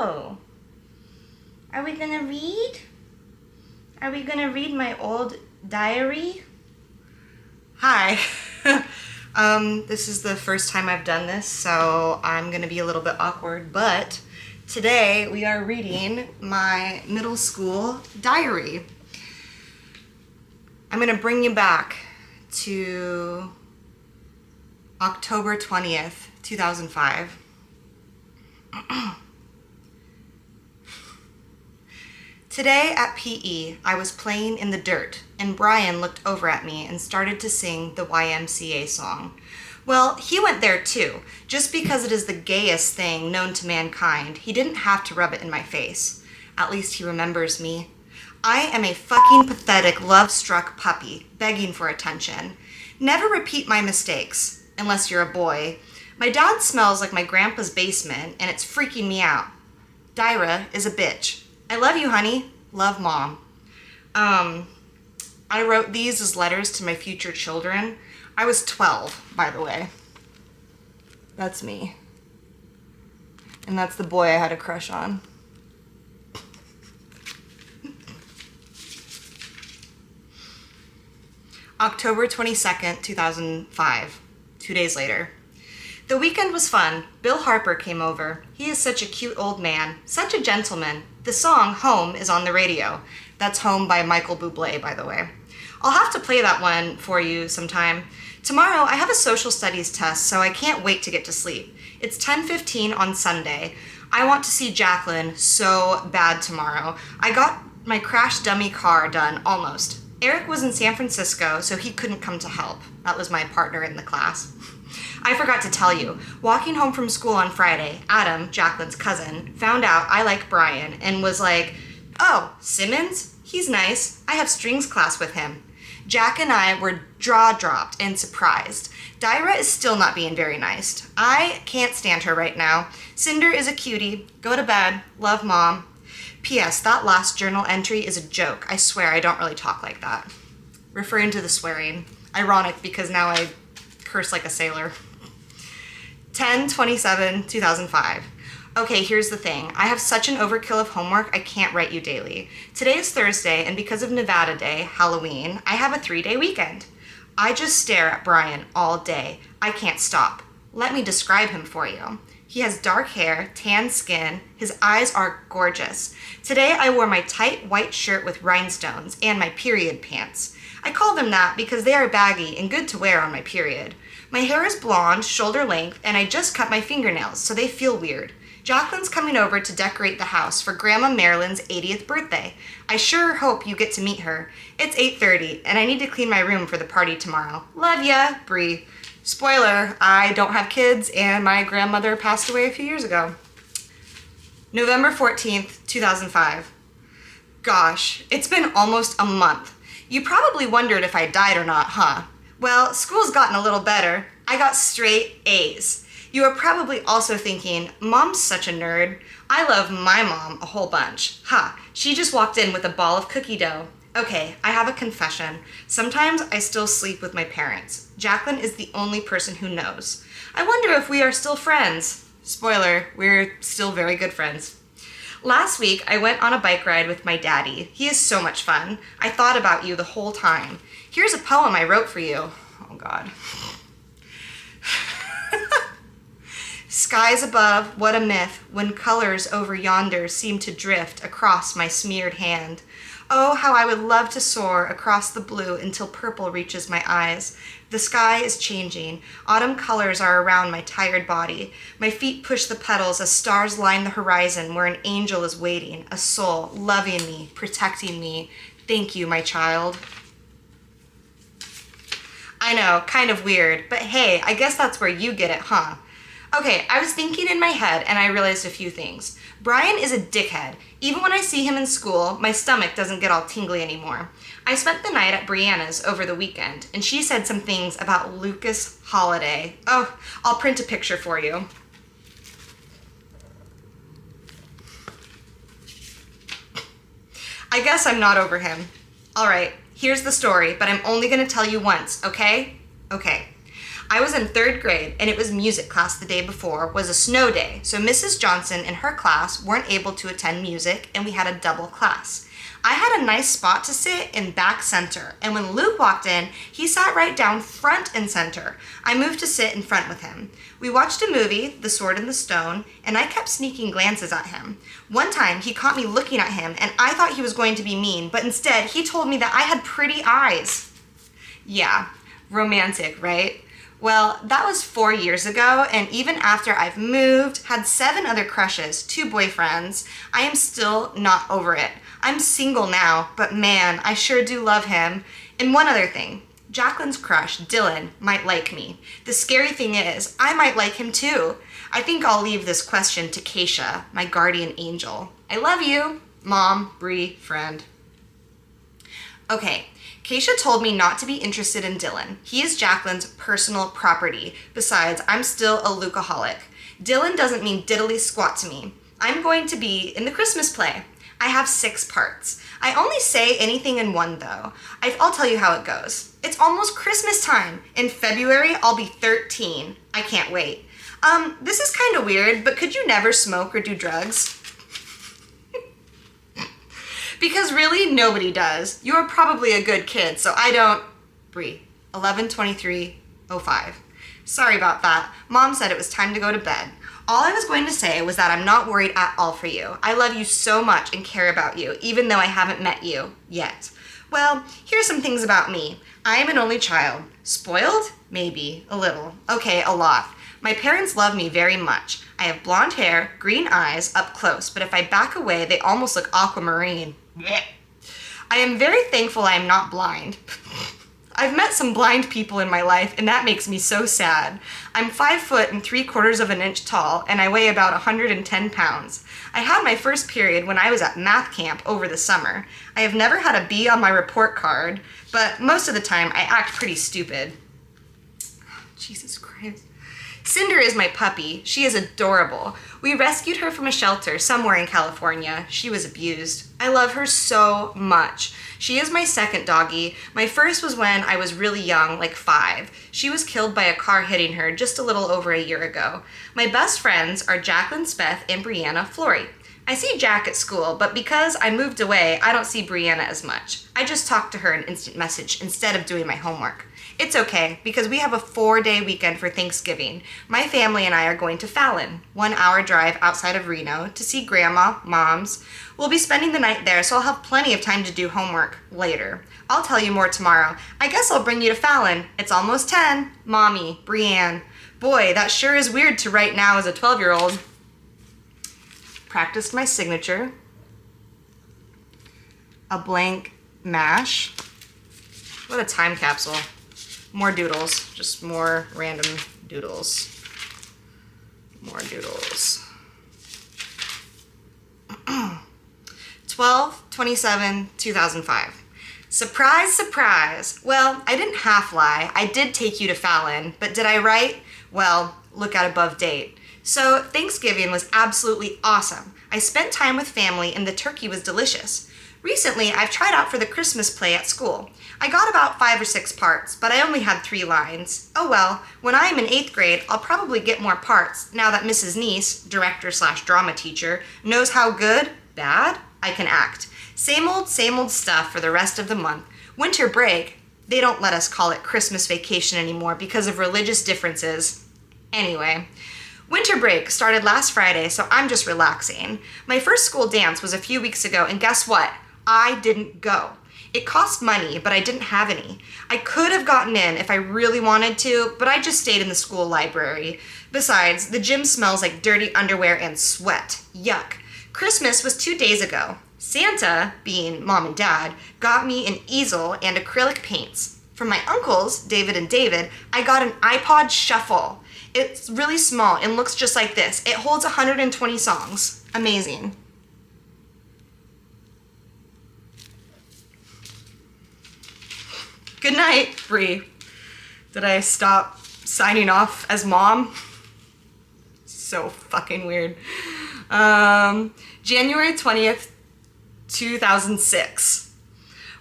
Hello. Are we gonna read? Are we gonna read my old diary? Hi. This is the first time I've done this, so I'm gonna be a little bit awkward, but today we are reading my middle school diary. I'm gonna bring you back to October 20th, 2005. Today at PE, I was playing in the dirt, and Brian looked over at me and started to sing the YMCA song. Well, he went there too. Just because it is the gayest thing known to mankind, he didn't have to rub it in my face. At least he remembers me. I am a fucking pathetic, love-struck puppy, begging for attention. Never repeat my mistakes, unless you're a boy. My dad smells like my grandpa's basement, and it's freaking me out. Dyra is a bitch. I love you, honey. Love, Mom. I wrote these as letters to my future children. I was 12, by the way. That's me. And that's the boy I had a crush on. October 22nd, 2005. 2 days later. The weekend was fun. Bill Harper came over. He is such a cute old man, such a gentleman. The song Home is on the radio. That's Home by Michael Bublé, by the way. I'll have to play that one for you sometime. Tomorrow I have a social studies test, so I can't wait to get to sleep. It's 10:15 on Sunday. I want to see Jacqueline so bad tomorrow. I got my crash dummy car done, almost. Eric was in San Francisco, so he couldn't come to help. That was my partner in the class. I forgot to tell you, walking home from school on Friday, Adam, Jacqueline's cousin, found out I like Brian and was like, "Oh, Simmons? He's nice. I have strings class with him." Jack and I were jaw-dropped and surprised. Dyra is still not being very nice. I can't stand her right now. Cinder is a cutie. Go to bed. Love, Mom. P.S. That last journal entry is a joke. I swear I don't really talk like that. Referring to the swearing. Ironic because now I curse like a sailor. 10/27/2005. Okay, here's the thing. I have such an overkill of homework, I can't write you daily. Today is Thursday, and because of Nevada Day, Halloween, I have a 3-day weekend. I just stare at Brian all day. I can't stop. Let me describe him for you. He has dark hair, tan skin, his eyes are gorgeous. Today I wore my tight white shirt with rhinestones and my period pants. I call them that because they are baggy and good to wear on my period. My hair is blonde, shoulder length, and I just cut my fingernails, so they feel weird. Jacqueline's coming over to decorate the house for Grandma Marilyn's 80th birthday. I sure hope you get to meet her. It's 8:30, and I need to clean my room for the party tomorrow. Love ya, Bree. Spoiler, I don't have kids, and my grandmother passed away a few years ago. November 14th, 2005. Gosh, it's been almost a month. You probably wondered if I died or not, huh? Well, school's gotten a little better. I got straight A's. You are probably also thinking, Mom's such a nerd. I love my mom a whole bunch. Ha, she just walked in with a ball of cookie dough. Okay, I have a confession. Sometimes I still sleep with my parents. Jacqueline is the only person who knows. I wonder if we are still friends. Spoiler, we're still very good friends. Last week, I went on a bike ride with my daddy. He is so much fun. I thought about you the whole time. Here's a poem I wrote for you. Oh, God. Skies above, what a myth, when colors over yonder seem to drift across my smeared hand. Oh, how I would love to soar across the blue until purple reaches my eyes. The sky is changing. Autumn colors are around my tired body. My feet push the petals as stars line the horizon where an angel is waiting, a soul loving me, protecting me. Thank you, my child. I know, kind of weird, but hey, I guess that's where you get it, huh? Okay, I was thinking in my head and I realized a few things. Brian is a dickhead. Even when I see him in school, my stomach doesn't get all tingly anymore. I spent the night at Brianna's over the weekend, and she said some things about Lucas Holiday. Oh, I'll print a picture for you. I guess I'm not over him. All right, here's the story, but I'm only going to tell you once, okay? Okay. I was in 3rd grade and it was music class the day before, was a snow day, so Mrs. Johnson and her class weren't able to attend music and we had a double class. I had a nice spot to sit in back center, and when Luke walked in, he sat right down front and center. I moved to sit in front with him. We watched a movie, The Sword and the Stone, and I kept sneaking glances at him. One time, he caught me looking at him, and I thought he was going to be mean, but instead, he told me that I had pretty eyes. Yeah, romantic, right? Well, that was 4 years ago, and even after I've moved, had 7 other crushes, 2 boyfriends, I am still not over it. I'm single now, but man, I sure do love him. And one other thing, Jacqueline's crush, Dylan, might like me. The scary thing is, I might like him too. I think I'll leave this question to Keisha, my guardian angel. I love you, Mom, Bree, friend. Okay, Keisha told me not to be interested in Dylan. He is Jacqueline's personal property. Besides, I'm still a Lukeaholic. Dylan doesn't mean diddly squat to me. I'm going to be in the Christmas play. I have 6 parts. I only say anything in one though. I'll tell you how it goes. It's almost Christmas time. In February, I'll be 13. I can't wait. This is kind of weird, but could you never smoke or do drugs? Because really, nobody does. You are probably a good kid, so I don't... Bree, 11/23/05. Sorry about that. Mom said it was time to go to bed. All I was going to say was that I'm not worried at all for you. I love you so much and care about you, even though I haven't met you yet. Well, here's some things about me. I am an only child. Spoiled? Maybe. A little. Okay, a lot. My parents love me very much. I have blonde hair, green eyes, up close, but if I back away, they almost look aquamarine. I am very thankful I am not blind. I've met some blind people in my life, and that makes me so sad. I'm 5 foot and 3/4 of an inch tall, and I weigh about 110 pounds. I had my first period when I was at math camp over the summer. I have never had a B on my report card, but most of the time I act pretty stupid. Jesus Christ. Cinder is my puppy. She is adorable. We rescued her from a shelter somewhere in California. She was abused. I love her so much. She is my second doggie. My first was when I was really young, like 5. She was killed by a car hitting her just a little over a year ago. My best friends are Jacqueline, Speth, and Brianna Flory. I see Jack at school, but because I moved away, I don't see Brianna as much. I just talk to her in instant message instead of doing my homework. It's okay, because we have a 4-day weekend for Thanksgiving. My family and I are going to Fallon, 1-hour drive outside of Reno, to see Grandma, Mom's. We'll be spending the night there, so I'll have plenty of time to do homework later. I'll tell you more tomorrow. I guess I'll bring you to Fallon. It's almost 10. Mommy, Brianne. Boy, that sure is weird to write now as a 12-year-old. Practiced my signature. A blank mash. What a time capsule. More doodles, just more random doodles. More doodles. 12/27/2005. Surprise, surprise. Well, I didn't half lie. I did take you to Fallon, but did I write? Well, look at above date. So Thanksgiving was absolutely awesome. I spent time with family and the turkey was delicious. Recently, I've tried out for the Christmas play at school. I got about 5 or 6 parts, but I only had 3 lines. Oh well, when I am in 8th grade, I'll probably get more parts now that Mrs. Neese, director/drama teacher, knows how good, bad, I can act. Same old stuff for the rest of the month. Winter break, they don't let us call it Christmas vacation anymore because of religious differences. Anyway, winter break started last Friday, so I'm just relaxing. My first school dance was a few weeks ago, and guess what? I didn't go. It cost money, but I didn't have any. I could have gotten in if I really wanted to, but I just stayed in the school library. Besides, the gym smells like dirty underwear and sweat. Yuck. Christmas was 2 days ago. Santa, being Mom and Dad, got me an easel and acrylic paints. From my uncles, David and David, I got an iPod Shuffle. It's really small and looks just like this. It holds 120 songs. Amazing. Good night, Bree. Did I stop signing off as Mom? So fucking weird. January 20th, 2006.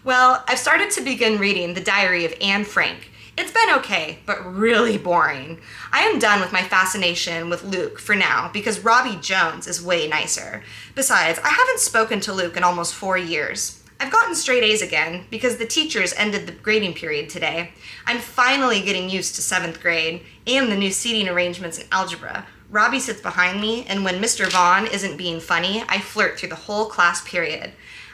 Well, I've started to begin reading The Diary of Anne Frank. It's been okay, but really boring. I am done with my fascination with Luke for now because Robbie Jones is way nicer. Besides, I haven't spoken to Luke in almost 4 years. I've gotten straight A's again because the teachers ended the grading period today. I'm finally getting used to 7th grade and the new seating arrangements in algebra. Robbie sits behind me, and when Mr. Vaughn isn't being funny, I flirt through the whole class period.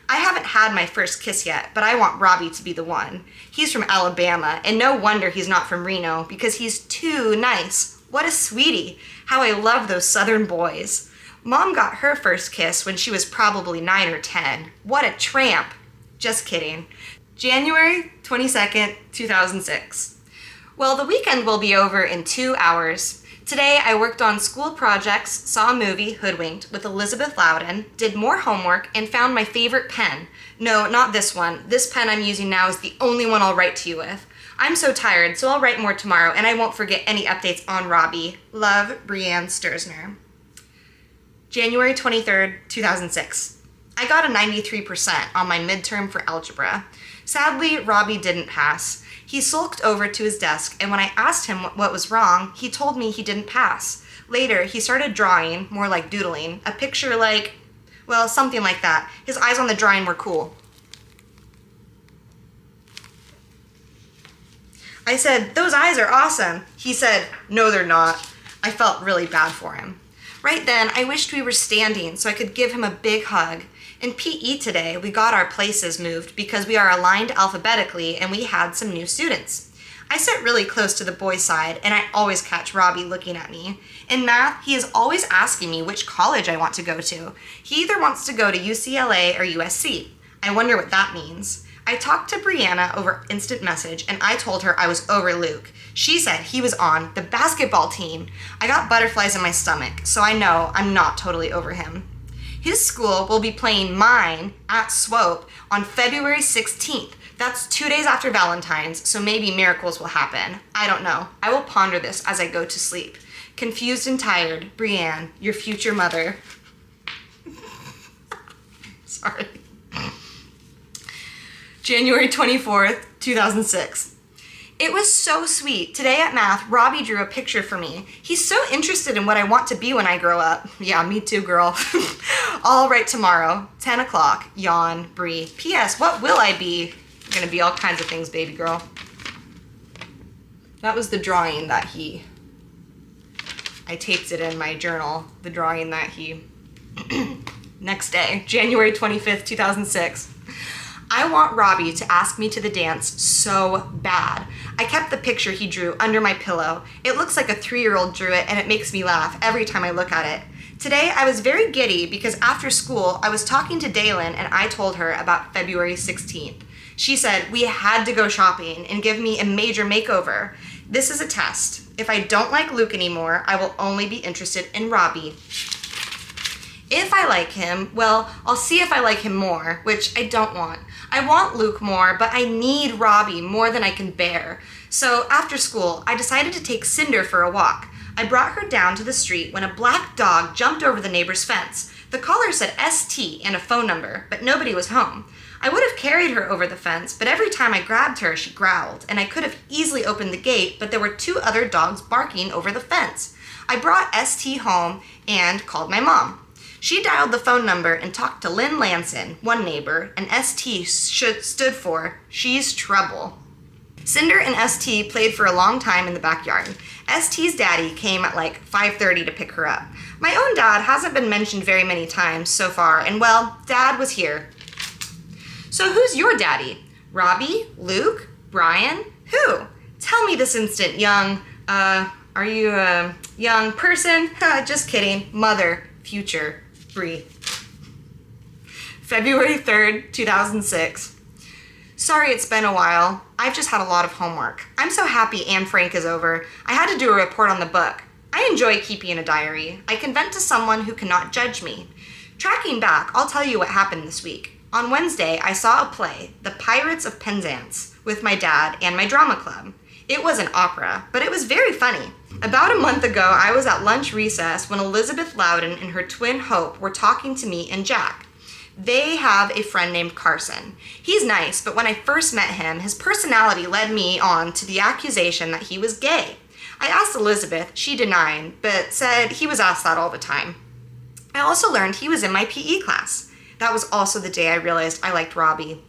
I haven't had my first kiss yet, but I want Robbie to be the one. He's from Alabama, and no wonder he's not from Reno because he's too nice. What a sweetie. How I love those southern boys. Mom got her first kiss when she was probably 9 or 10. What a tramp. Just kidding. January 22nd, 2006. Well, the weekend will be over in 2 hours. Today, I worked on school projects, saw a movie, Hoodwinked, with Elizabeth Loudon, did more homework, and found my favorite pen. No, not this one. This pen I'm using now is the only one I'll write to you with. I'm so tired, so I'll write more tomorrow, and I won't forget any updates on Robbie. Love, Brianne Sturzner. January 23rd, 2006. I got a 93% on my midterm for algebra. Sadly, Robbie didn't pass. He sulked over to his desk, and when I asked him what was wrong, he told me he didn't pass. Later, he started drawing, more like doodling, a picture like, well, something like that. His eyes on the drawing were cool. I said, "Those eyes are awesome." He said, "No, they're not." I felt really bad for him. Right then, I wished we were standing so I could give him a big hug. In PE today, we got our places moved because we are aligned alphabetically and we had some new students. I sit really close to the boys' side and I always catch Robbie looking at me. In math, he is always asking me which college I want to go to. He either wants to go to UCLA or USC. I wonder what that means. I talked to Brianna over instant message and I told her I was over Luke. She said he was on the basketball team. I got butterflies in my stomach, so I know I'm not totally over him. His school will be playing mine at Swope on February 16th. That's 2 days after Valentine's, so maybe miracles will happen. I don't know. I will ponder this as I go to sleep. Confused and tired, Brianne, your future mother. Sorry. January 24th, 2006. It was so sweet. Today at math, Robbie drew a picture for me. He's so interested in what I want to be when I grow up. Yeah, me too, girl. I'll write tomorrow, 10 o'clock, yawn, Brie. P.S. What will I be? I'm gonna be all kinds of things, baby girl. That was the drawing that I taped it in my journal, the drawing that next day, January 25th, 2006. I want Robbie to ask me to the dance so bad. I kept the picture he drew under my pillow. It looks like a 3-year-old drew it and it makes me laugh every time I look at it. Today I was very giddy because after school I was talking to Dalen and I told her about February 16th. She said we had to go shopping and give me a major makeover. This is a test. If I don't like Luke anymore, I will only be interested in Robbie. If I like him, well, I'll see if I like him more, which I don't want. I want Luke more, but I need Robbie more than I can bear. So after school, I decided to take Cinder for a walk. I brought her down to the street when a black dog jumped over the neighbor's fence. The collar said ST and a phone number, but nobody was home. I would have carried her over the fence, but every time I grabbed her, she growled, and I could have easily opened the gate, but there were 2 other dogs barking over the fence. I brought ST home and called my mom. She dialed the phone number and talked to Lynn Lanson, one neighbor, and ST stood for She's Trouble. Cinder and ST played for a long time in the backyard. ST's daddy came at like 5:30 to pick her up. My own dad hasn't been mentioned very many times so far, and well, Dad was here. So who's your daddy? Robbie? Luke? Brian? Who? Tell me this instant, young, are you a young person? Just kidding. Mother. Future. Brie. February 3rd, 2006. Sorry it's been a while. I've just had a lot of homework. I'm so happy Anne Frank is over. I had to do a report on the book. I enjoy keeping a diary. I can vent to someone who cannot judge me. Tracking back, I'll tell you what happened this week. On Wednesday, I saw a play, The Pirates of Penzance, with my dad and my drama club. It was an opera, but it was very funny. About a month ago, I was at lunch recess when Elizabeth Loudon and her twin Hope were talking to me and Jack. They have a friend named Carson. He's nice, but when I first met him, his personality led me on to the accusation that he was gay. I asked Elizabeth, she denied, but said he was asked that all the time. I also learned he was in my PE class. That was also the day I realized I liked Robbie.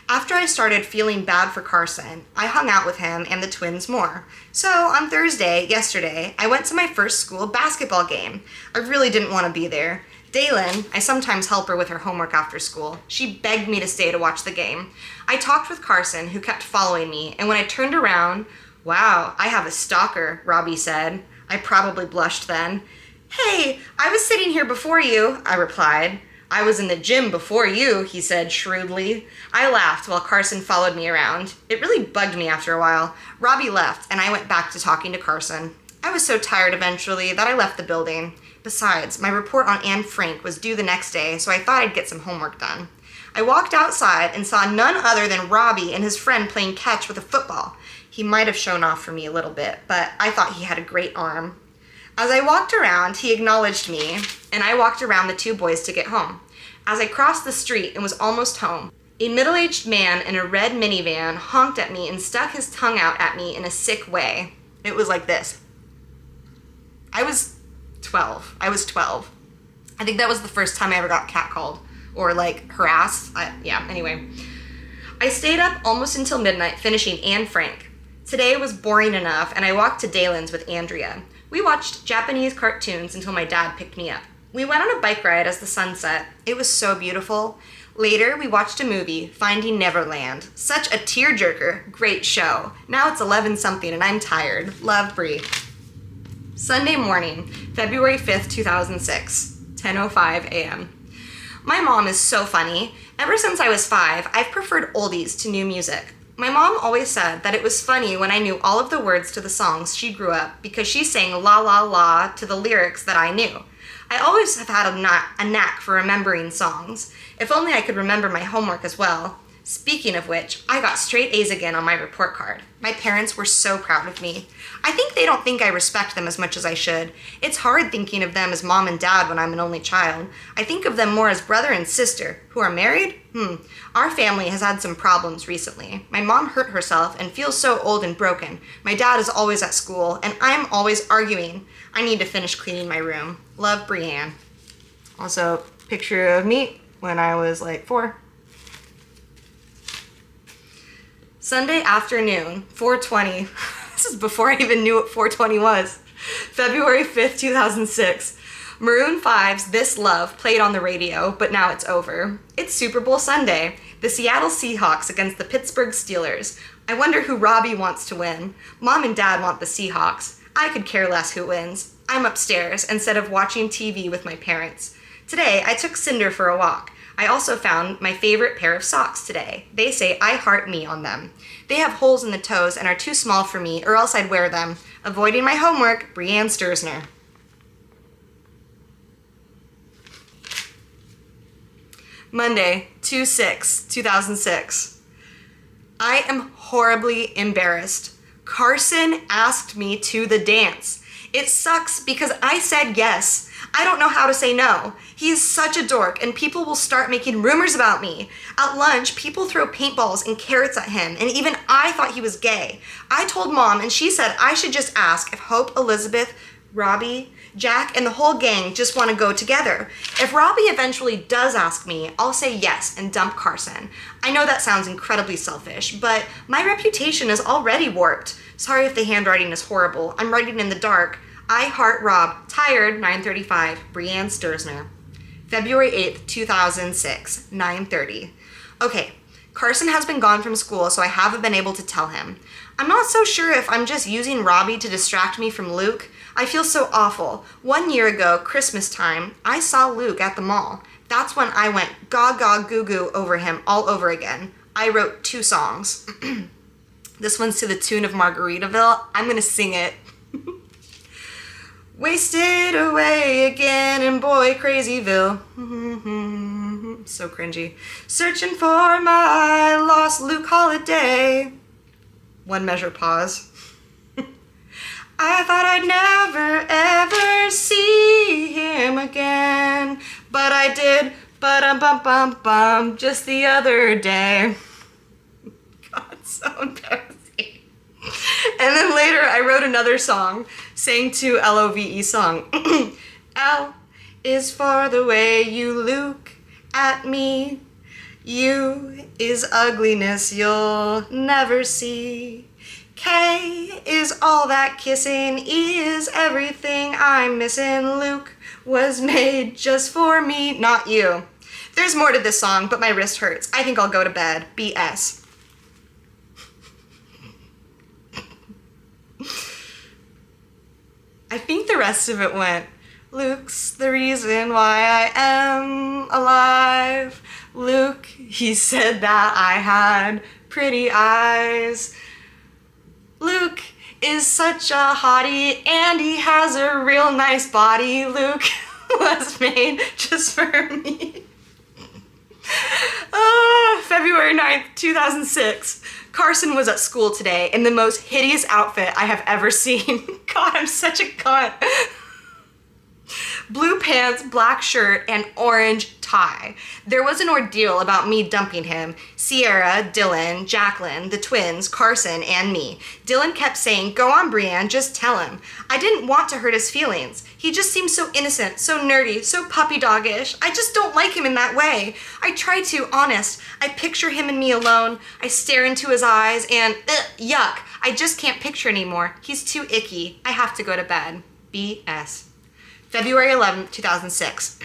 After I started feeling bad for Carson, I hung out with him and the twins more. So on Thursday, yesterday, I went to my first school basketball game. I really didn't want to be there. Daylin, I sometimes help her with her homework after school. She begged me to stay to watch the game. I talked with Carson, who kept following me, and when I turned around, "Wow, I have a stalker," Robbie said. I probably blushed then. "Hey, I was sitting here before you," I replied. "I was in the gym before you," he said shrewdly. I laughed while Carson followed me around. It really bugged me after a while. Robbie left, and I went back to talking to Carson. I was so tired eventually that I left the building. Besides, my report on Anne Frank was due the next day, so I thought I'd get some homework done. I walked outside and saw none other than Robbie and his friend playing catch with a football. He might have shown off for me a little bit, but I thought he had a great arm. As I walked around, he acknowledged me, and I walked around the two boys to get home. As I crossed the street and was almost home, a middle-aged man in a red minivan honked at me and stuck his tongue out at me in a sick way. It was like this. I was 12. I think that was the first time I ever got catcalled or harassed. Anyway. I stayed up almost until midnight finishing Anne Frank. Today was boring enough, and I walked to Daylin's with Andrea. We watched Japanese cartoons until my dad picked me up. We went on a bike ride as the sun set. It was so beautiful. Later, we watched a movie, Finding Neverland. Such a tearjerker. Great show. Now it's 11-something and I'm tired. Love, Brie. Sunday morning, February 5th, 2006, 10:05 a.m. My mom is so funny. Ever since I was 5, I've preferred oldies to new music. My mom always said that it was funny when I knew all of the words to the songs she grew up because she sang la la la to the lyrics that I knew. I always have had a knack for remembering songs. If only I could remember my homework as well. Speaking of which, I got straight A's again on my report card. My parents were so proud of me. I think they don't think I respect them as much as I should. It's hard thinking of them as mom and dad when I'm an only child. I think of them more as brother and sister. Who are married? Our family has had some problems recently. My mom hurt herself and feels so old and broken. My dad is always at school, and I'm always arguing. I need to finish cleaning my room. Love, Brianne. Also, picture of me when I was 4. Sunday afternoon, 4:20. This is before I even knew what 4:20 was. February 5th, 2006. Maroon 5's This Love played on the radio, but now it's over. It's Super Bowl Sunday. The Seattle Seahawks against the Pittsburgh Steelers. I wonder who Robbie wants to win. Mom and Dad want the Seahawks. I could care less who wins. I'm upstairs instead of watching TV with my parents. Today, I took Cinder for a walk. I also found my favorite pair of socks today. They say I heart me on them. They have holes in the toes and are too small for me, or else I'd wear them. Avoiding my homework, Brianne Sturzner. Monday, 2/6/2006. I am horribly embarrassed. Carson asked me to the dance. It sucks because I said yes. I don't know how to say no. He is such a dork, and people will start making rumors about me. At lunch, people throw paintballs and carrots at him, and even I thought he was gay. I told Mom, and she said I should just ask if Hope, Elizabeth, Robbie, Jack, and the whole gang just want to go together. If Robbie eventually does ask me, I'll say yes and dump Carson. I know that sounds incredibly selfish, but my reputation is already warped. Sorry if the handwriting is horrible. I'm writing in the dark. I heart Rob. Tired, 9:35. Brianne Sturzner. February 8th, 2006, 9:30. Okay, Carson has been gone from school, so I haven't been able to tell him. I'm not so sure if I'm just using Robbie to distract me from Luke. I feel so awful. 1 year ago, Christmas time, I saw Luke at the mall. That's when I went gaga goo goo over him all over again. I wrote 2 songs. This one's to the tune of Margaritaville. I'm gonna sing it. Wasted away again in Boy Crazyville. So cringy. Searching for my lost Luke Holiday. One measure pause. I thought I'd never ever see him again. But I did, Ba-dum-bum-bum-bum, just the other day. God, so embarrassing. And then later I wrote another song, sang to LOVE song. L is for the way you look at me. U is ugliness you'll never see. K is all that kissing. E is everything I'm missing. Luke was made just for me, not you. There's more to this song, but my wrist hurts. I think I'll go to bed. BS. I think the rest of it went, Luke's the reason why I am alive. Luke, he said that I had pretty eyes. Luke is such a hottie and he has a real nice body. Luke was made just for me. February 9th, 2006. Carson was at school today in the most hideous outfit I have ever seen. God, I'm such a cunt. Blue pants, black shirt, and orange tie. There was an ordeal about me dumping him. Sierra, Dylan, Jacqueline, the twins, Carson, and me. Dylan kept saying, "Go on, Brienne, just tell him." I didn't want to hurt his feelings. He just seems so innocent, so nerdy, so puppy doggish. I just don't like him in that way. I try to, honest. I picture him and me alone. I stare into his eyes and, yuck. I just can't picture anymore. He's too icky. I have to go to bed. BS. February 11th, 2006.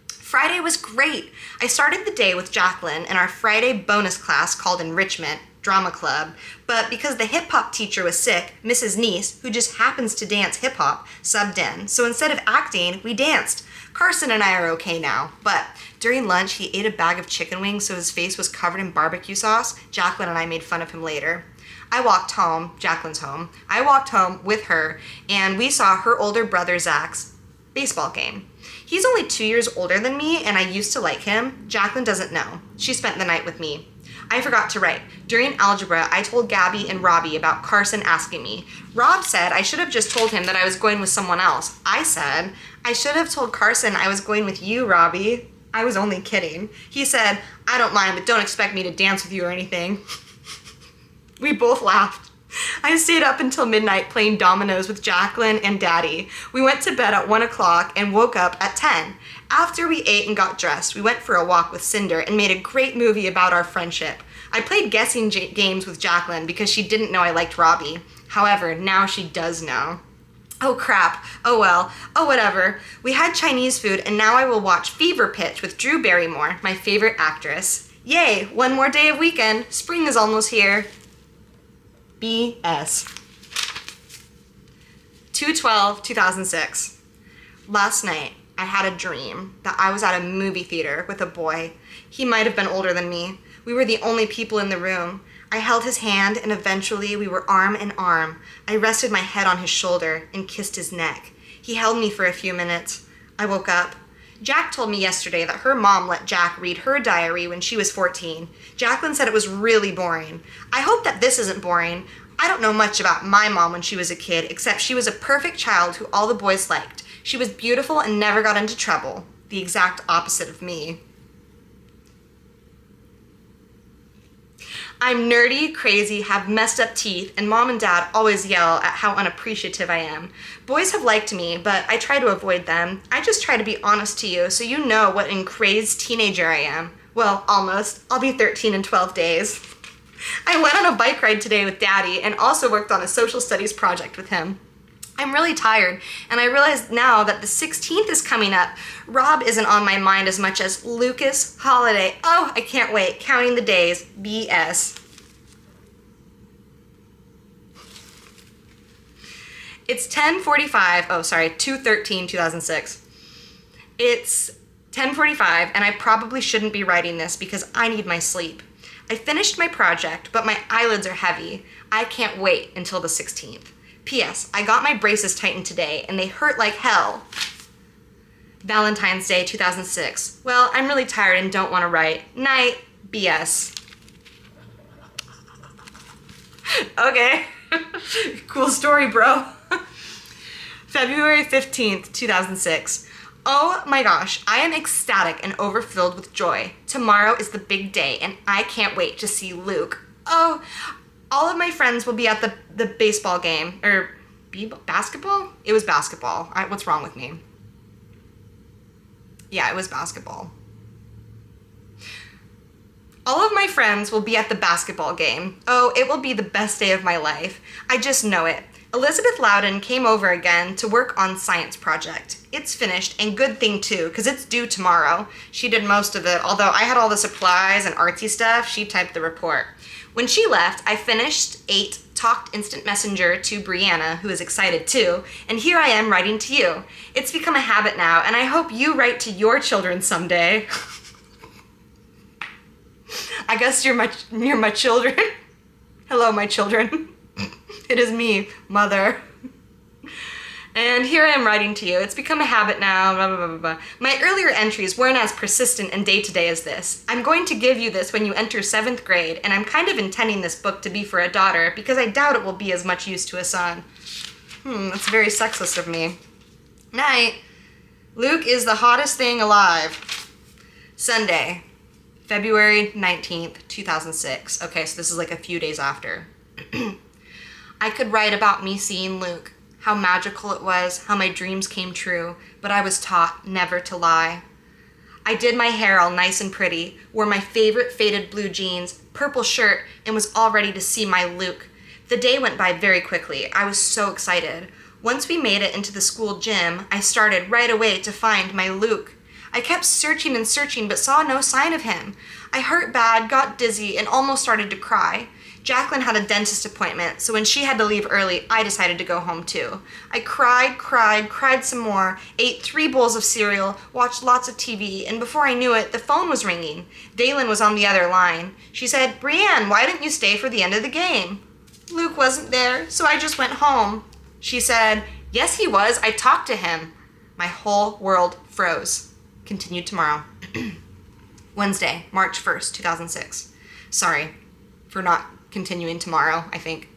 Friday was great. I started the day with Jacqueline in our Friday bonus class called Enrichment Drama Club, but because the hip-hop teacher was sick, Mrs. Neese, who just happens to dance hip-hop, subbed in. So instead of acting, we danced. Carson and I are okay now, but during lunch, he ate a bag of chicken wings so his face was covered in barbecue sauce. Jacqueline and I made fun of him later. I walked home, Jacqueline's home. I walked home with her, and we saw her older brother Zach's baseball game. He's only 2 years older than me, and I used to like him. Jacqueline doesn't know. She spent the night with me. I forgot to write. During algebra, I told Gabby and Robbie about Carson asking me. Rob said I should have just told him that I was going with someone else. I said, I should have told Carson I was going with you, Robbie. I was only kidding. He said, I don't mind, but don't expect me to dance with you or anything. We both laughed. I stayed up until midnight playing dominoes with Jacqueline and Daddy. We went to bed at 1 o'clock and woke up at 10. After we ate and got dressed, we went for a walk with Cinder and made a great movie about our friendship. I played guessing games with Jacqueline because she didn't know I liked Robbie. However, now she does know. Oh crap, oh well, oh whatever. We had Chinese food and now I will watch Fever Pitch with Drew Barrymore, my favorite actress. Yay, one more day of weekend. Spring is almost here. BS. 2/12/2006. Last night, I had a dream that I was at a movie theater with a boy. He might have been older than me. We were the only people in the room. I held his hand and eventually we were arm in arm. I rested my head on his shoulder and kissed his neck. He held me for a few minutes. I woke up. Jack told me yesterday that her mom let Jack read her diary when she was 14. Jacqueline said it was really boring. I hope that this isn't boring. I don't know much about my mom when she was a kid, except she was a perfect child who all the boys liked. She was beautiful and never got into trouble. The exact opposite of me. I'm nerdy, crazy, have messed up teeth, and mom and dad always yell at how unappreciative I am. Boys have liked me, but I try to avoid them. I just try to be honest to you so you know what an crazed teenager I am. Well, almost. I'll be 13 in 12 days. I went on a bike ride today with Daddy and also worked on a social studies project with him. I'm really tired, and I realize now that the 16th is coming up. Rob isn't on my mind as much as Lucas Holiday. Oh, I can't wait. Counting the days. BS. It's 10:45. Oh, sorry. 2/13/2006. It's 10:45, and I probably shouldn't be writing this because I need my sleep. I finished my project, but my eyelids are heavy. I can't wait until the 16th. P.S. I got my braces tightened today, and they hurt like hell. Valentine's Day 2006. Well, I'm really tired and don't want to write. Night. BS. Okay. Cool story, bro. February 15th, 2006. Oh my gosh, I am ecstatic and overfilled with joy. Tomorrow is the big day, and I can't wait to see Luke. Oh, all of my friends will be at the baseball game, or basketball? It was basketball. What's wrong with me? Yeah, it was basketball. All of my friends will be at the basketball game. Oh, it will be the best day of my life. I just know it. Elizabeth Loudon came over again to work on science project. It's finished, and good thing too, because it's due tomorrow. She did most of it, although I had all the supplies and artsy stuff, she typed the report. When she left, I finished, ate, talked instant messenger to Brianna, who is excited too, and here I am writing to you. It's become a habit now, and I hope you write to your children someday. I guess you're my children. Hello, my children. It is me, Mother. And here I am writing to you. It's become a habit now, blah, blah, blah, blah. My earlier entries weren't as persistent and day-to-day as this. I'm going to give you this when you enter 7th grade, and I'm kind of intending this book to be for a daughter because I doubt it will be as much use to a son. That's very sexist of me. Night. Luke is the hottest thing alive. Sunday, February 19th, 2006. Okay, so this is like a few days after. I could write about me seeing Luke, how magical it was, how my dreams came true, but I was taught never to lie. I did my hair all nice and pretty, wore my favorite faded blue jeans, purple shirt, and was all ready to see my Luke. The day went by very quickly. I was so excited. Once we made it into the school gym, I started right away to find my Luke. I kept searching and searching, but saw no sign of him. I hurt bad, got dizzy, and almost started to cry. Jacqueline had a dentist appointment, so when she had to leave early, I decided to go home too. I cried some more, ate 3 bowls of cereal, watched lots of TV, and before I knew it, the phone was ringing. Daylin was on the other line. She said, "Brianne, why didn't you stay for the end of the game?" Luke wasn't there, so I just went home. She said, "Yes, he was. I talked to him." My whole world froze. Continued tomorrow. Wednesday, March 1st, 2006. Sorry for not continuing tomorrow, I think.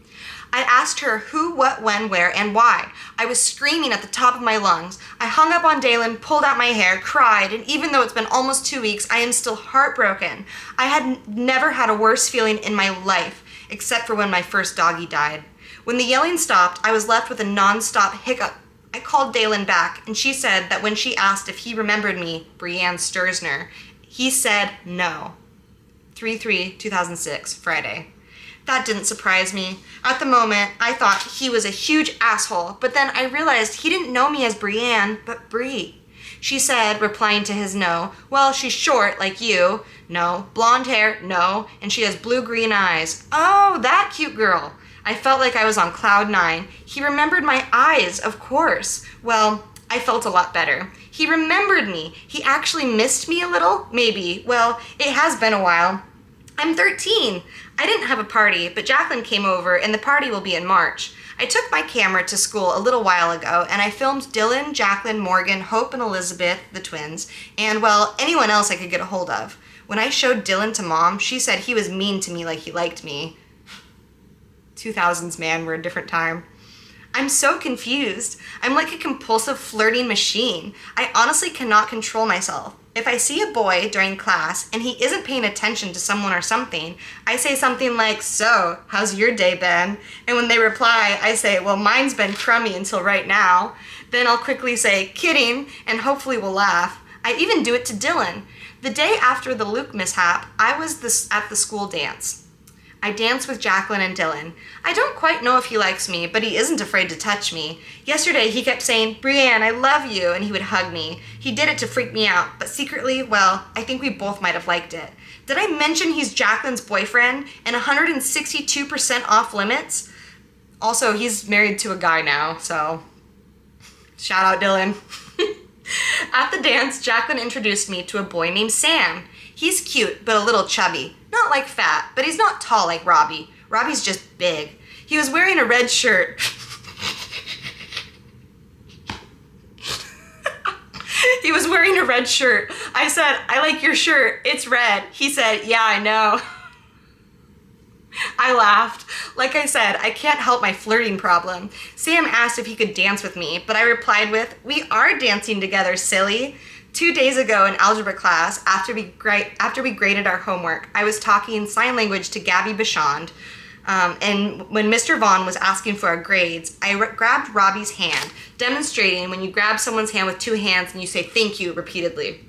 I asked her who, what, when, where, and why. I was screaming at the top of my lungs. I hung up on Daylin, pulled out my hair, cried, and even though it's been almost 2 weeks, I am still heartbroken. I had never had a worse feeling in my life, except for when my first doggy died. When the yelling stopped, I was left with a non-stop hiccup. I called Daylin back, and she said that when she asked if he remembered me, Brianne Sturzner, he said no. 3/3/2006, Friday. That didn't surprise me. At the moment, I thought he was a huge asshole, but then I realized he didn't know me as Brianne, but Brie. She said, replying to his no, "Well, she's short, like you." No. "Blonde hair?" No. "And she has blue-green eyes." Oh, that cute girl. I felt like I was on cloud 9. He remembered my eyes, of course. Well, I felt a lot better. He remembered me. He actually missed me a little, maybe. Well, it has been a while. I'm 13. I didn't have a party, but Jacqueline came over, and the party will be in March. I took my camera to school a little while ago, and I filmed Dylan, Jacqueline, Morgan, Hope, and Elizabeth, the twins, and, well, anyone else I could get a hold of. When I showed Dylan to Mom, she said he was mean to me like he liked me. 2000s, man, we're a different time. I'm so confused. I'm like a compulsive flirting machine. I honestly cannot control myself. If I see a boy during class and he isn't paying attention to someone or something, I say something like, "So, how's your day been?" And when they reply, I say, "Well, mine's been crummy until right now." Then I'll quickly say, "Kidding," and hopefully we'll laugh. I even do it to Dylan. The day after the Luke mishap, I was at the school dance. I dance with Jacqueline and Dylan. I don't quite know if he likes me, but he isn't afraid to touch me. Yesterday, he kept saying, "Brianne, I love you," and he would hug me. He did it to freak me out, but secretly, well, I think we both might have liked it. Did I mention he's Jacqueline's boyfriend and 162% off limits? Also, he's married to a guy now, so shout out Dylan. At the dance, Jacqueline introduced me to a boy named Sam. He's cute, but a little chubby. Not like fat, but he's not tall like Robbie. Robbie's just big. He was wearing a red shirt. He was wearing a red shirt. I said, "I like your shirt. It's red." He said, "Yeah, I know." I laughed. Like I said, I can't help my flirting problem. Sam asked if he could dance with me, but I replied with, "We are dancing together, silly." 2 days ago in algebra class, after we graded our homework, I was talking sign language to Gabby Bichond, and when Mr. Vaughn was asking for our grades, I grabbed Robbie's hand, demonstrating when you grab someone's hand with two hands and you say thank you repeatedly.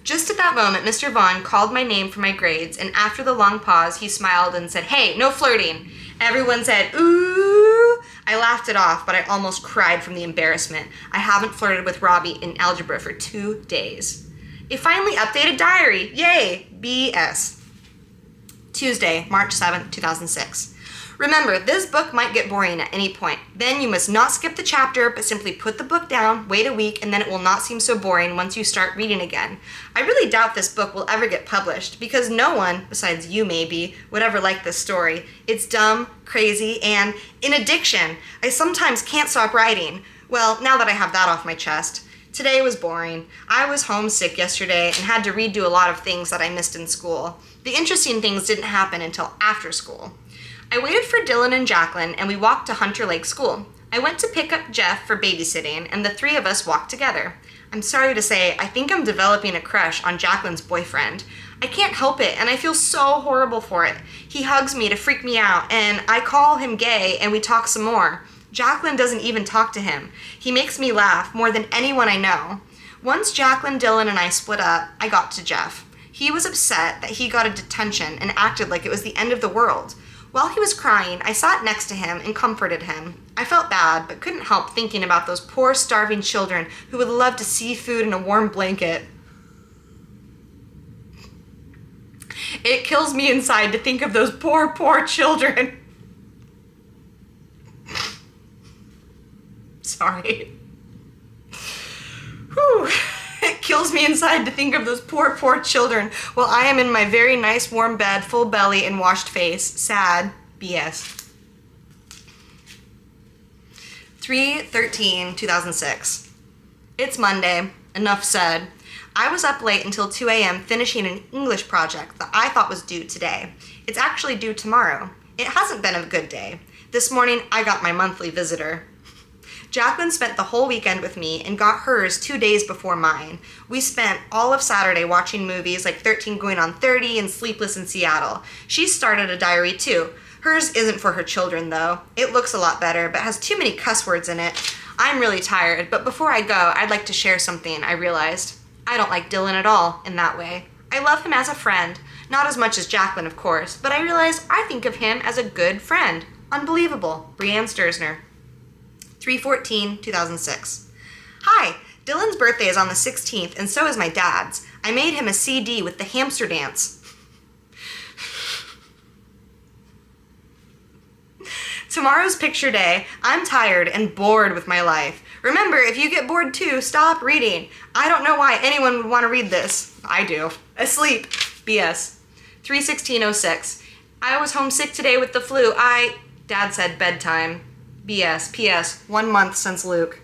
Just at that moment, Mr. Vaughn called my name for my grades, and after the long pause, he smiled and said, "Hey, no flirting." Everyone said, "Ooh." I laughed it off, but I almost cried from the embarrassment. I haven't flirted with Robbie in algebra for 2 days. A finally updated diary. Yay! BS. Tuesday, March 7th, 2006. Remember, this book might get boring at any point. Then you must not skip the chapter, but simply put the book down, wait a week, and then it will not seem so boring once you start reading again. I really doubt this book will ever get published, because no one, besides you maybe, would ever like this story. It's dumb, crazy, and in addiction. I sometimes can't stop writing. Well, now that I have that off my chest. Today was boring. I was homesick yesterday and had to redo a lot of things that I missed in school. The interesting things didn't happen until after school. I waited for Dylan and Jacqueline, and we walked to Hunter Lake School. I went to pick up Jeff for babysitting, and the three of us walked together. I'm sorry to say, I think I'm developing a crush on Jacqueline's boyfriend. I can't help it, and I feel so horrible for it. He hugs me to freak me out, and I call him gay, and we talk some more. Jacqueline doesn't even talk to him. He makes me laugh more than anyone I know. Once Jacqueline, Dylan, and I split up, I got to Jeff. He was upset that he got a detention and acted like it was the end of the world. While he was crying, I sat next to him and comforted him. I felt bad, but couldn't help thinking about those poor, starving children who would love to see food and a warm blanket. It kills me inside to think of those poor, poor children. Sorry. Whew. It kills me inside to think of those poor, poor children while I am in my very nice warm bed, full belly and washed face. Sad. BS. 3/13/2006. It's Monday. Enough said. I was up late until 2 a.m. finishing an English project that I thought was due today. It's actually due tomorrow. It hasn't been a good day. This morning, I got my monthly visitor. Jacqueline spent the whole weekend with me and got hers 2 days before mine. We spent all of Saturday watching movies like 13 Going on 30 and Sleepless in Seattle. She started a diary too. Hers isn't for her children though. It looks a lot better, but has too many cuss words in it. I'm really tired, but before I go, I'd like to share something I realized. I don't like Dylan at all in that way. I love him as a friend. Not as much as Jacqueline, of course, but I realized I think of him as a good friend. Unbelievable. Brianne Sturzner. 3/14/2006. Hi, Dylan's birthday is on the 16th, and so is my dad's. I made him a CD with the hamster dance. Tomorrow's picture day. I'm tired and bored with my life. Remember, if you get bored too, stop reading. I don't know why anyone would want to read this. I do. Asleep. BS. 3/16/06. I was homesick today with the flu. Dad said bedtime. BS. PS. 1 month since Luke.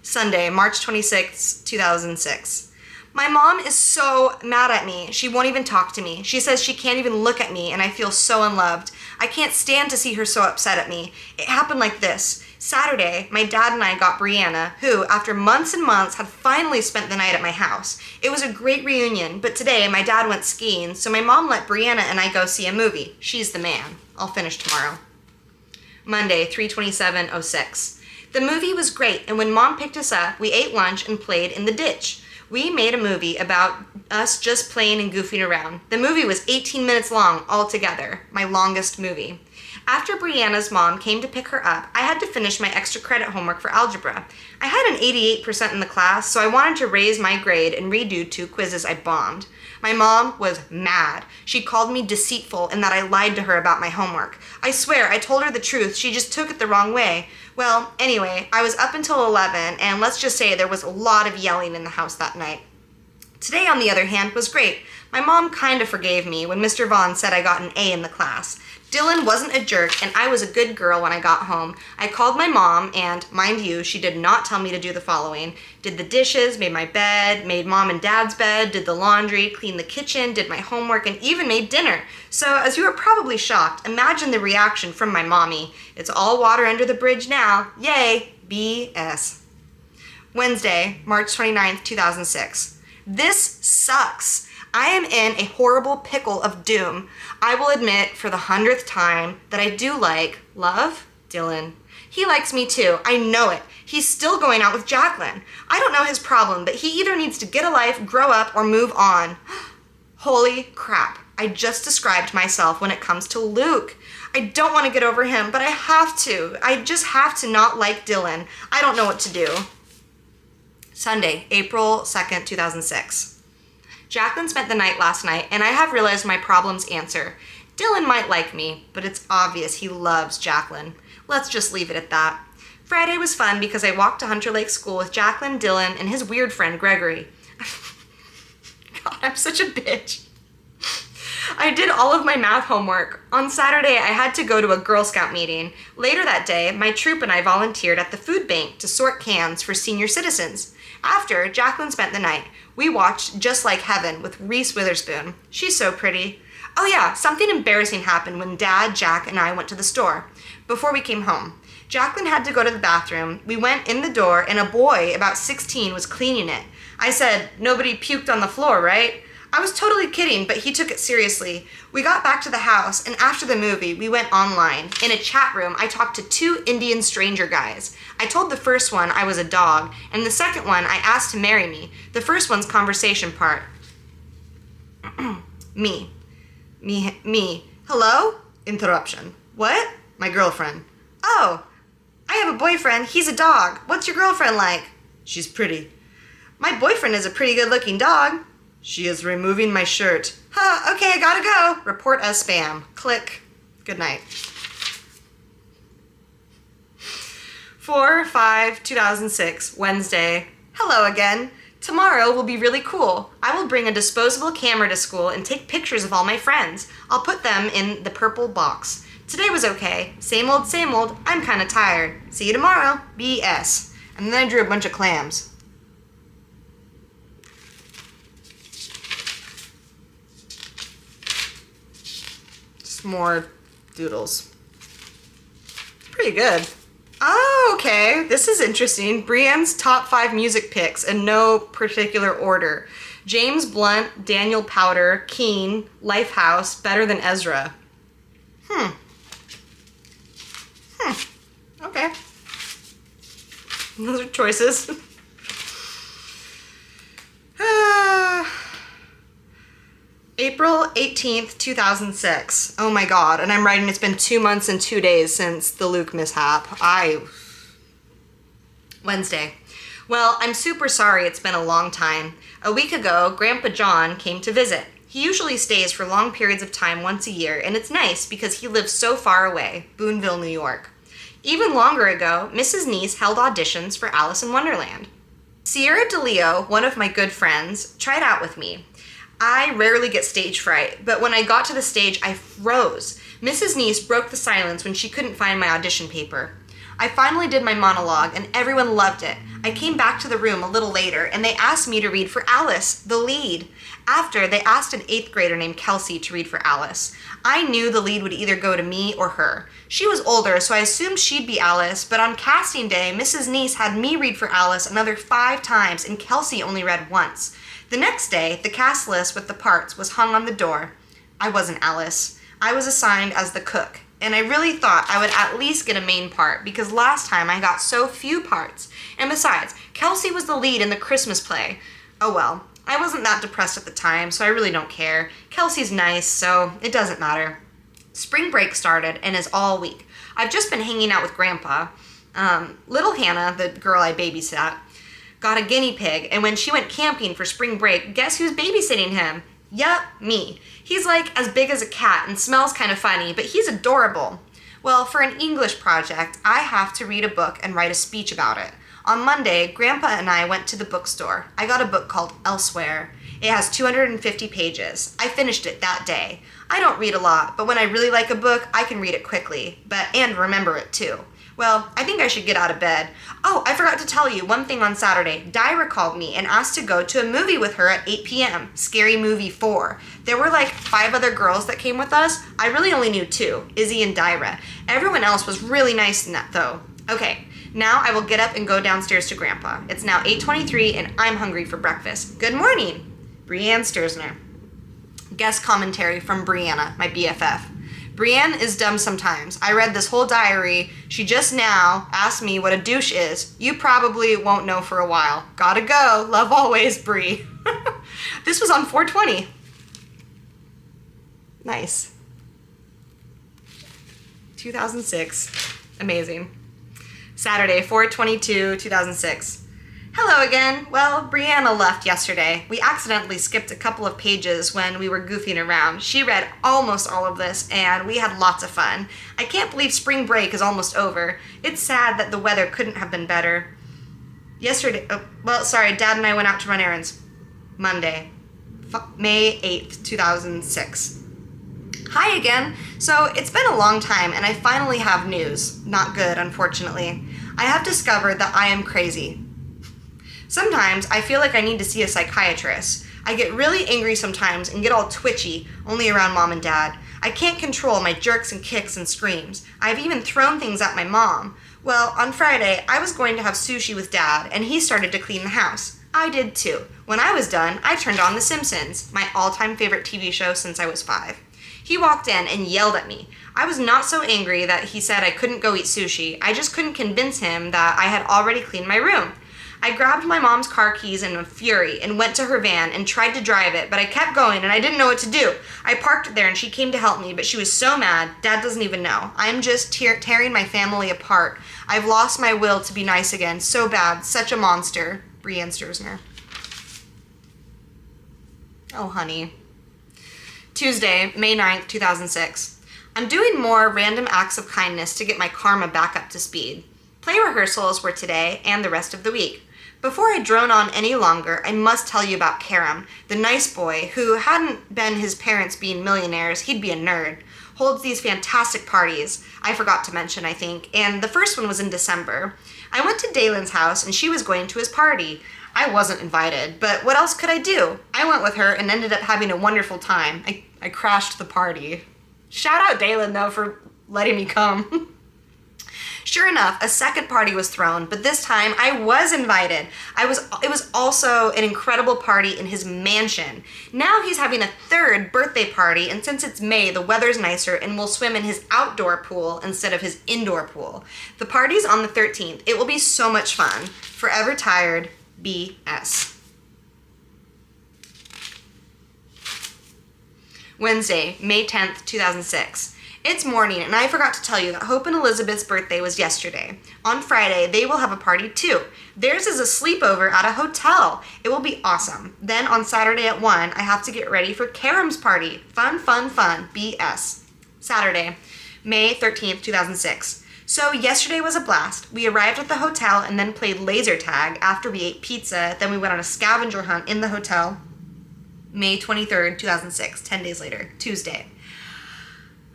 Sunday, March 26, 2006. My mom is so mad at me. She won't even talk to me. She says she can't even look at me, and I feel so unloved. I can't stand to see her so upset at me. It happened like this. Saturday, my dad and I got Brianna, who, after months and months, had finally spent the night at my house. It was a great reunion, but today my dad went skiing, so my mom let Brianna and I go see a movie. She's the man. I'll finish tomorrow. Monday, 3/27/06. The movie was great, and when Mom picked us up, we ate lunch and played in the ditch. We made a movie about us just playing and goofing around. The movie was 18 minutes long altogether, my longest movie. After Brianna's mom came to pick her up, I had to finish my extra credit homework for algebra. I had an 88% in the class, so I wanted to raise my grade and redo 2 quizzes I bombed. My mom was mad. She called me deceitful and that I lied to her about my homework. I swear, I told her the truth. She just took it the wrong way. Well, anyway, I was up until 11, and let's just say there was a lot of yelling in the house that night. Today, on the other hand, was great. My mom kind of forgave me when Mr. Vaughn said I got an A in the class. Dylan wasn't a jerk, and I was a good girl when I got home. I called my mom, and, mind you, she did not tell me to do the following. Did the dishes, made my bed, made mom and dad's bed, did the laundry, cleaned the kitchen, did my homework, and even made dinner. So, as you are probably shocked, imagine the reaction from my mommy. It's all water under the bridge now. Yay! BS. Wednesday, March 29th, 2006. This sucks. I am in a horrible pickle of doom. I will admit for the 100th time that I do love Dylan. He likes me too. I know it. He's still going out with Jacqueline. I don't know his problem, but he either needs to get a life, grow up, or move on. Holy crap. I just described myself when it comes to Luke. I don't want to get over him, but I have to. I just have to not like Dylan. I don't know what to do. Sunday, April 2nd, 2006. Jacqueline spent the night last night, and I have realized my problem's answer. Dylan might like me, but it's obvious he loves Jacqueline. Let's just leave it at that. Friday was fun because I walked to Hunter Lake School with Jacqueline, Dylan, and his weird friend Gregory. God, I'm such a bitch. I did all of my math homework. On Saturday, I had to go to a Girl Scout meeting. Later that day, my troop and I volunteered at the food bank to sort cans for senior citizens. After, Jacqueline spent the night. We watched Just Like Heaven with Reese Witherspoon. She's so pretty. Oh yeah, something embarrassing happened when Dad, Jack, and I went to the store. Before we came home, Jacqueline had to go to the bathroom. We went in the door, and a boy about 16 was cleaning it. I said, "Nobody puked on the floor, right?" I was totally kidding, but he took it seriously. We got back to the house, and after the movie, we went online. In a chat room, I talked to 2 Indian stranger guys. I told the first one I was a dog, and the second one I asked to marry me. The first one's conversation part. Me. Hello? Interruption. What? My girlfriend. Oh, I have a boyfriend. He's a dog. What's your girlfriend like? She's pretty. My boyfriend is a pretty good-looking dog. She is removing my shirt. Huh, okay, I gotta go. Report as spam. Click. Good night. 4/5/2006, Wednesday. Hello again. Tomorrow will be really cool. I will bring a disposable camera to school and take pictures of all my friends. I'll put them in the purple box. Today was okay. Same old, same old. I'm kinda tired. See you tomorrow. BS. And then I drew a bunch of clams. More doodles. Pretty good. Oh, okay. This is interesting. Brienne's top 5 music picks in no particular order. James Blunt, Daniel Powter, Keane, Lifehouse, Better Than Ezra. Okay. Those are choices. April 18th, 2006. Oh my god, and I'm writing it's been 2 months and 2 days since the Luke mishap. Wednesday. Well, I'm super sorry it's been a long time. A week ago, Grandpa John came to visit. He usually stays for long periods of time once a year, and it's nice because he lives so far away, Boonville, New York. Even longer ago, Mrs. Neese held auditions for Alice in Wonderland. Sierra DeLeo, one of my good friends, tried out with me. I rarely get stage fright, but when I got to the stage, I froze. Mrs. Neese broke the silence when she couldn't find my audition paper. I finally did my monologue, and everyone loved it. I came back to the room a little later, and they asked me to read for Alice, the lead. After, they asked an 8th grader named Kelsey to read for Alice. I knew the lead would either go to me or her. She was older, so I assumed she'd be Alice, but on casting day, Mrs. Neese had me read for Alice another 5 times, and Kelsey only read once. The next day, the cast list with the parts was hung on the door. I wasn't Alice. I was assigned as the cook, and I really thought I would at least get a main part because last time I got so few parts. And besides, Kelsey was the lead in the Christmas play. Oh well, I wasn't that depressed at the time, so I really don't care. Kelsey's nice, so it doesn't matter. Spring break started and is all week. I've just been hanging out with Grandpa. Little Hannah, the girl I babysat, got a guinea pig, and when she went camping for spring break, guess who's babysitting him? Yup, me. He's like as big as a cat and smells kind of funny, but he's adorable. Well, for an English project, I have to read a book and write a speech about it. On Monday, Grandpa and I went to the bookstore. I got a book called Elsewhere. It has 250 pages. I finished it that day. I don't read a lot, but when I really like a book, I can read it quickly, and remember it too. Well, I think I should get out of bed. Oh, I forgot to tell you one thing on Saturday. Dyra called me and asked to go to a movie with her at 8 p.m., Scary Movie 4. There were like 5 other girls that came with us. I really only knew 2, Izzy and Dyra. Everyone else was really nice in that though. Okay, now I will get up and go downstairs to Grandpa. It's now 8:23 and I'm hungry for breakfast. Good morning, Brianne Sturzner. Guest commentary from Brianna, my BFF. Brienne is dumb sometimes. I read this whole diary. She just now asked me what a douche is. You probably won't know for a while. Gotta go. Love always, Brie. This was on 4/20. Nice. 2006. Amazing. Saturday, 4/22/2006. Hello again. Well, Brianna left yesterday. We accidentally skipped a couple of pages when we were goofing around. She read almost all of this, and we had lots of fun. I can't believe spring break is almost over. It's sad that the weather couldn't have been better. Dad and I went out to run errands. Monday, May 8th, 2006. Hi again. So, it's been a long time, and I finally have news. Not good, unfortunately. I have discovered that I am crazy. Sometimes I feel like I need to see a psychiatrist. I get really angry sometimes and get all twitchy, only around Mom and Dad. I can't control my jerks and kicks and screams. I've even thrown things at my mom. Well, on Friday, I was going to have sushi with Dad, and he started to clean the house. I did too. When I was done, I turned on The Simpsons, my all-time favorite TV show since I was 5. He walked in and yelled at me. I was not so angry that he said I couldn't go eat sushi. I just couldn't convince him that I had already cleaned my room. I grabbed my mom's car keys in a fury and went to her van and tried to drive it, but I kept going and I didn't know what to do. I parked it there and she came to help me, but she was so mad, Dad doesn't even know. I'm just tearing my family apart. I've lost my will to be nice again. So bad. Such a monster. Brianne Sturzner. Oh, honey. Tuesday, May 9th, 2006. I'm doing more random acts of kindness to get my karma back up to speed. Play rehearsals were today and the rest of the week. Before I drone on any longer, I must tell you about Karam, the nice boy who hadn't been his parents being millionaires, he'd be a nerd, holds these fantastic parties, I forgot to mention, I think, and the first one was in December. I went to Dalen's house and she was going to his party. I wasn't invited, but what else could I do? I went with her and ended up having a wonderful time. I crashed the party. Shout out Dalen, though, for letting me come. Sure enough, a second party was thrown, but this time I was invited. It was also an incredible party in his mansion. Now he's having a third birthday party, and since it's May, the weather's nicer and we'll swim in his outdoor pool instead of his indoor pool. The party's on the 13th. It will be so much fun. Forever tired, BS. Wednesday, May 10th, 2006. It's morning, and I forgot to tell you that Hope and Elizabeth's birthday was yesterday. On Friday, they will have a party too. Theirs is a sleepover at a hotel. It will be awesome. Then on Saturday at 1, I have to get ready for Karam's party. Fun, fun, fun. BS. Saturday, May 13th, 2006. So yesterday was a blast. We arrived at the hotel and then played laser tag after we ate pizza. Then we went on a scavenger hunt in the hotel. May 23rd, 2006, 10 days later, Tuesday.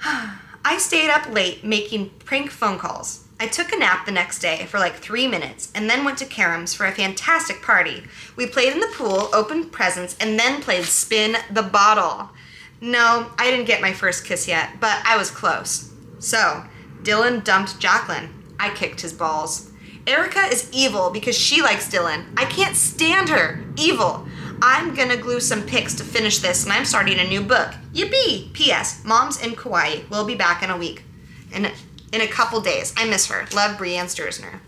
I stayed up late making prank phone calls. I took a nap the next day for like 3 minutes and then went to Karam's for a fantastic party. We played in the pool, opened presents, and then played spin the bottle. No, I didn't get my first kiss yet, but I was close. So, Dylan dumped Jacqueline. I kicked his balls. Erica is evil because she likes Dylan. I can't stand her. Evil. I'm gonna glue some pics to finish this, and I'm starting a new book. Yippee! P.S. Mom's in Kauai. We'll be back in a week. In a couple days. I miss her. Love, Brianne Sturzner.